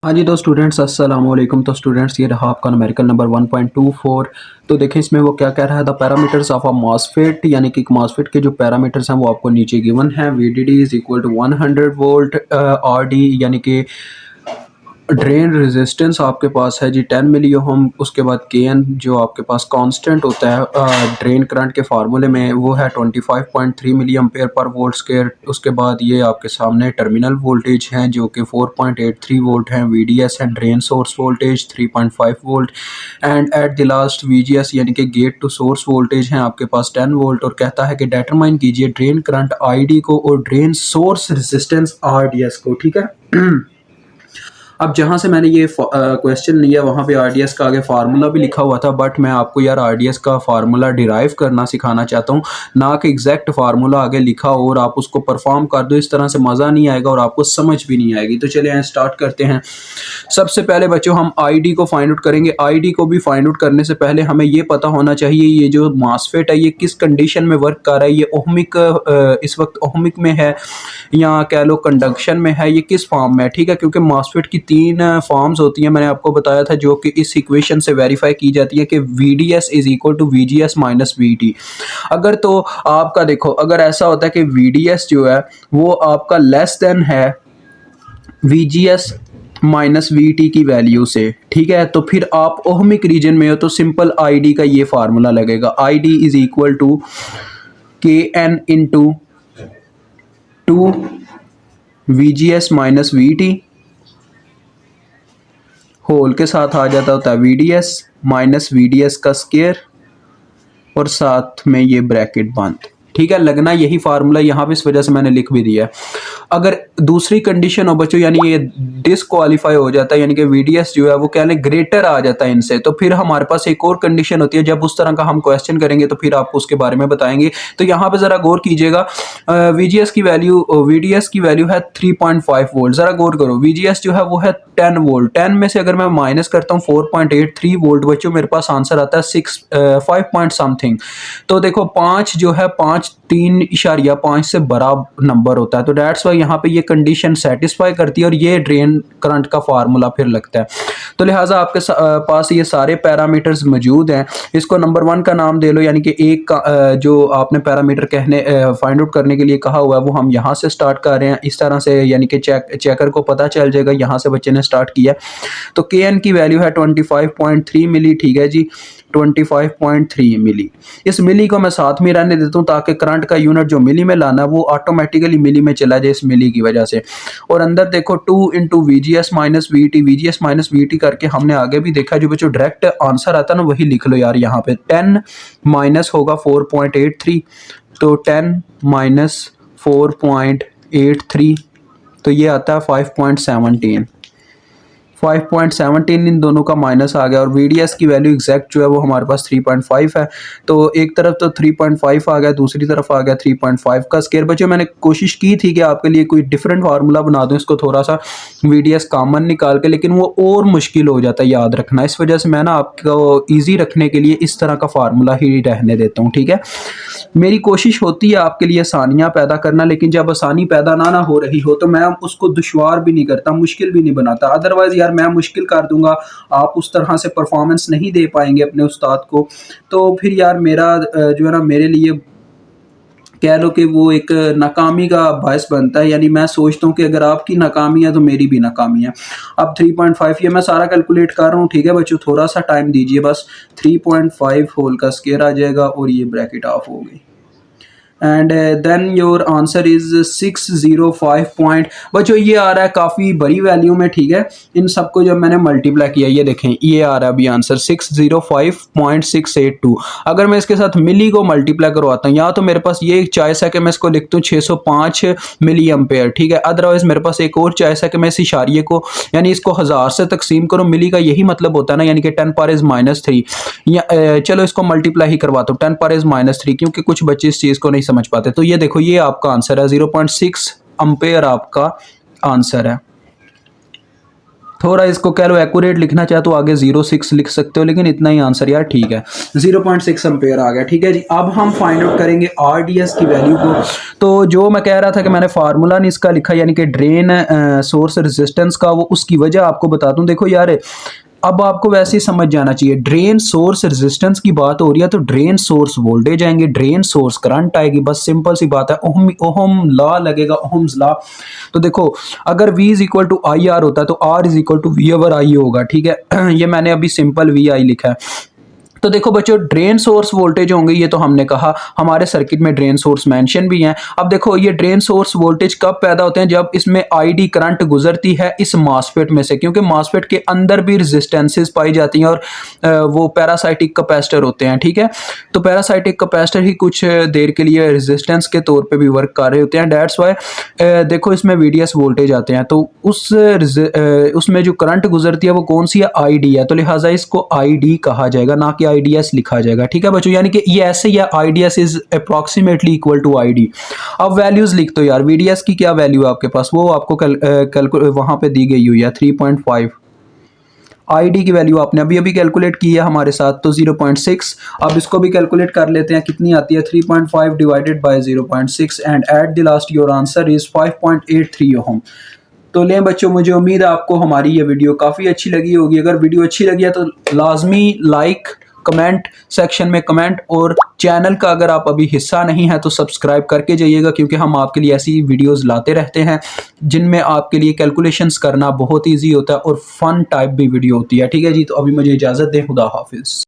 हाँ जी, तो स्टूडेंट्स अस्सलाम वालेकुम। तो स्टूडेंट्स ये रहा आपका न्यूमेरिकल नंबर 1.24। तो देखें इसमें वो क्या कह रहा था, पैरामीटर्स ऑफ अ मॉसफेट, यानी कि मॉसफेट के जो पैरामीटर्स हैं वो आपको नीचे गिवन है। VDD is equal to 100 volt, RD यानी कि ड्रेन रेजिस्टेंस आपके पास है जी 10 मिली ओहम। उसके बाद के एन जो आपके पास कांस्टेंट होता है ड्रेन करंट के फार्मूले में वो है 25.3 milliampere per volt square. उसके बाद ये आपके सामने टर्मिनल वोल्टेज हैं जो कि 4.83 वोल्ट हैं, वीडीएस है drain source voltage 3.5 volt, and at the last VGS यानी कि गेट टू सोर्स वोल्टेज है आपके पास 10 वोल्ट। और कहता है कि डिटरमाइन कीजिए ड्रेन करंट आईडी को और ड्रेन सोर्स रेजिस्टेंस आरडीएस को। ठीक है। अब जहाँ से मैंने ये क्वेश्चन लिया वहाँ पे आरडीएस का आगे फार्मूला भी लिखा हुआ था, बट मैं आपको यार आरडीएस का फार्मूला डिराइव करना सिखाना चाहता हूँ, ना कि एग्जैक्ट फार्मूला आगे लिखा हो और आप उसको परफॉर्म कर दो। इस तरह से मज़ा नहीं आएगा और आपको समझ भी नहीं आएगी। तो चलिए स्टार्ट करते हैं। सबसे पहले बच्चों हम आईडी को फाइंड आउट करेंगे। आईडी को भी फाइंड आउट करने से पहले हमें ये पता होना चाहिए ये जो मॉसफेट है ये किस कंडीशन में वर्क कर रहा है। ये ओहमिक इस वक्त ओहमिक में है या कह लो कंडक्शन में है, ये किस फॉर्म में है। ठीक है, क्योंकि मॉसफेट की तीन फॉर्म्स होती हैं, मैंने आपको बताया था, जो कि इस इक्वेशन से वेरीफाई की जाती है कि V S is equal to V G S minus V T. अगर तो आपका देखो, अगर ऐसा होता है कि वी डी एस जो है वो आपका लेस देन है we G S minus V T की वैल्यू से, ठीक है, तो फिर आप ओहमिक रीजन में हो तो सिंपल आई डी का ये फार्मूला लगेगा। I D is equal to K N into two V G S minus V T whole के साथ आ जाता होता है V D S minus V D S का स्क्वायर और साथ में ये ब्रैकेट बंद। ठीक है, लगना यही फार्मूला यहाँ पे, इस वजह से मैंने लिख भी दिया है। अगर दूसरी कंडीशन हो बच्चों, यानी ये डिसक्वालीफाई हो जाता है, यानी कि वीडीएस जो है वो क्या है ग्रेटर आ जाता है इनसे, तो फिर हमारे पास एक और कंडीशन होती है। जब उस तरह का हम क्वेश्चन करेंगे तो फिर आपको उसके बारे में बताएंगे। तो यहाँ पे जरा गौर कीजिएगा, वीजीएस की वैल्यू, वीडीएस की वैल्यू है 3.5 वोल्ट। जरा गौर करो, वीजीएस जो है वो है 10 वोल्ट। 10 में से अगर मैं माइनस करता हूँ 4.83 वोल्ट बच्चों, मेरे पास आंसर आता है 5 पॉइंट समथिंग। तो देखो 5 जो है 3.5 से बड़ा नंबर होता है, तो डेट्स वाई यहाँ पे ये कंडीशन सेटिस्फाई करती है और ये ड्रेन करंट का फार्मूला फिर लगता है। तो लिहाजा आपके पास ये सारे पैरामीटर्स मौजूद हैं। इसको नंबर 1 का नाम दे लो, यानी कि एक का जो आपने पैरामीटर कहने फाइंड आउट करने के लिए कहा हुआ है वो हम यहाँ से स्टार्ट कर रहे हैं इस तरह से, यानी कि चेकर को पता चल जाएगा यहाँ से बच्चे ने स्टार्ट किया। तो के एन की वैल्यू है 25.3 मिली। ठीक है जी, 25.3 मिली। इस मिली को मैं साथ में रहने देता हूँ ताकि करंट का यूनिट जो मिली में लाना वो ऑटोमेटिकली मिली में चला जाए इस मिली की वजह से। और अंदर देखो 2 into we G S minus V T, we G S minus V T करके हमने आगे भी देखा, जो बच्चों डायरेक्ट आंसर आता है ना वही लिख लो यार। यहाँ पे 10 माइनस होगा 4.83, तो 10 माइनस 4.83 तो ये आता है 5.17। 5.17 इन दोनों का माइनस आ गया और वीडीएस की वैल्यू एग्जैक्ट जो है वो हमारे पास 3.5 है। तो एक तरफ तो 3.5 आ गया, दूसरी तरफ आ गया 3.5 का स्क्वायर। बच्चों मैंने कोशिश की थी कि आपके लिए कोई डिफरेंट फार्मूला बना दूं, इसको थोड़ा सा वीडीएस कॉमन निकाल के, लेकिन वो और मुश्किल हो जाता है याद रखना। इस वजह से मैं ना आपको ईजी रखने के लिए इस तरह का फार्मूला ही रहने देता हूँ। ठीक है, मेरी कोशिश होती है आपके लिए आसानियाँ पैदा करना, लेकिन जब आसानी पैदा ना हो रही हो तो मैं उसको दुश्वार भी नहीं करता, मुश्किल भी नहीं बनाता। अदरवाइज यार मैं मुश्किल कर दूंगा, आप उस तरह से परफॉर्मेंस नहीं दे पाएंगे अपने उस्ताद को, तो फिर यार मेरा जो है ना, मेरे लिए कह लो कि वो एक नाकामी का बायस बनता है। यानी मैं सोचता हूँ कि अगर आपकी नाकामी है तो मेरी भी नाकामी है। अब 3.5 ये मैं सारा कैलकुलेट कर रहा हूँ। ठीक है बच्चों, थोड़ा सा टाइम दीजिए बस। 3.5 होल का स्क्वायर आ जाएगा और ये ब्रैकेट ऑफ हो गई, and then your answer is 605 point. बच्चों ये आ रहा है काफ़ी बड़ी वैल्यू में। ठीक है, इन सबको जब मैंने मल्टीप्लाई किया ये देखें ये आ रहा है अभी आंसर 605.682। अगर मैं इसके साथ मिली को मल्टीप्लाई करवाता हूँ, या तो मेरे पास ये चॉइस है कि मैं इसको लिखता हूँ 605 मिली एम्पेयर। ठीक है, अदरवाइज मेरे पास एक और चॉइस है कि मैं इस इशारिये को, यानी इसको 1000 से तकसीम करूँ। मिली का यही मतलब होता है ना, यानी कि 10 पावर इज -3, या चलो इसको मल्टीप्लाई ही करवाता हूँ 10 पावर इज -3, क्योंकि कुछ बच्चे इस चीज़ को नहीं समझ पाते। तो ये देखो ये आपका आंसर है 0.6 एम्पेयर आपका आंसर है। थोड़ा इसको कह लो एक्यूरेट लिखना चाहे तो आगे 0.6 लिख सकते हो, लेकिन इतना ही आंसर यार ठीक है, 0.6 एम्पेयर आ गया। ठीक है जी, अब हम फाइंड आउट करेंगे RDS की वैल्यू को। तो जो मैं कह रहा था कि मैंने फार्मूला नहीं इसका लिखा, यानी कि ड्रेन सोर्स रेजिस्टेंस का, वो उसकी वजह आपको बता दूं। देखो यार, अब आपको वैसे ही समझ जाना चाहिए, ड्रेन सोर्स रेजिस्टेंस की बात हो रही है तो ड्रेन सोर्स वोल्टेज आएंगे, ड्रेन सोर्स करंट आएगी, बस सिंपल सी बात है। ओहम लॉ लगेगा, ओहम्स लॉ। तो देखो, अगर V is equal to I R होता है तो R is equal to V over I होगा। ठीक है, ये मैंने अभी सिंपल VI लिखा है। तो देखो बच्चों, ड्रेन सोर्स वोल्टेज होंगे, ये तो हमने कहा, हमारे सर्किट में ड्रेन सोर्स मेंशन भी हैं। अब देखो, ये ड्रेन सोर्स वोल्टेज कब पैदा होते हैं, जब इसमें ID करंट गुजरती है इस मॉसफेट में से, क्योंकि मॉसफेट के अंदर भी रेजिस्टेंसेस पाई जाती हैं और वो पैरासाइटिक कैपेसिटर होते हैं। ठीक है, तो पैरासाइटिक कैपेसिटर ही कुछ देर के लिए रेजिस्टेंस के तौर पे भी वर्क कर रहे होते हैं। डेट्स वाई देखो इसमें VDS वोल्टेज आते हैं, तो उसमें जो करंट गुजरती है वो कौन सी है, ID है, तो लिहाजा इसको ID कहा जाएगा, ना कि IDS लिखा जाएगा। ठीक है बच्चों, यानी कि ये ऐसे ही है, IDS is approximately equal to ID। अब वैल्यूज लिख दो यार, VDS की क्या वैल्यू है आपके पास, वो आपको वहां पे दी गई हुई है 3.5। ID की वैल्यू आपने अभी अभी कैलकुलेट की है हमारे साथ, तो 0.6। अब इसको भी कैलकुलेट कर लेते हैं, कितनी आती है, 3.5 divided by 0.6 and at the last your answer is 5.83 ohm. तो लें बच्चों, मुझे उम्मीद है आपको हमारी ये वीडियो काफ़ी अच्छी लगी होगी। अगर वीडियो अच्छी लगी है तो लाजमी लाइक, कमेंट सेक्शन में कमेंट, और चैनल का अगर आप अभी हिस्सा नहीं है तो सब्सक्राइब करके जाइएगा, क्योंकि हम आपके लिए ऐसी वीडियोस लाते रहते हैं जिनमें आपके लिए कैलकुलेशंस करना बहुत ईजी होता है और फन टाइप भी वीडियो होती है। ठीक है जी, तो अभी मुझे इजाज़त दें, खुदा हाफिज़।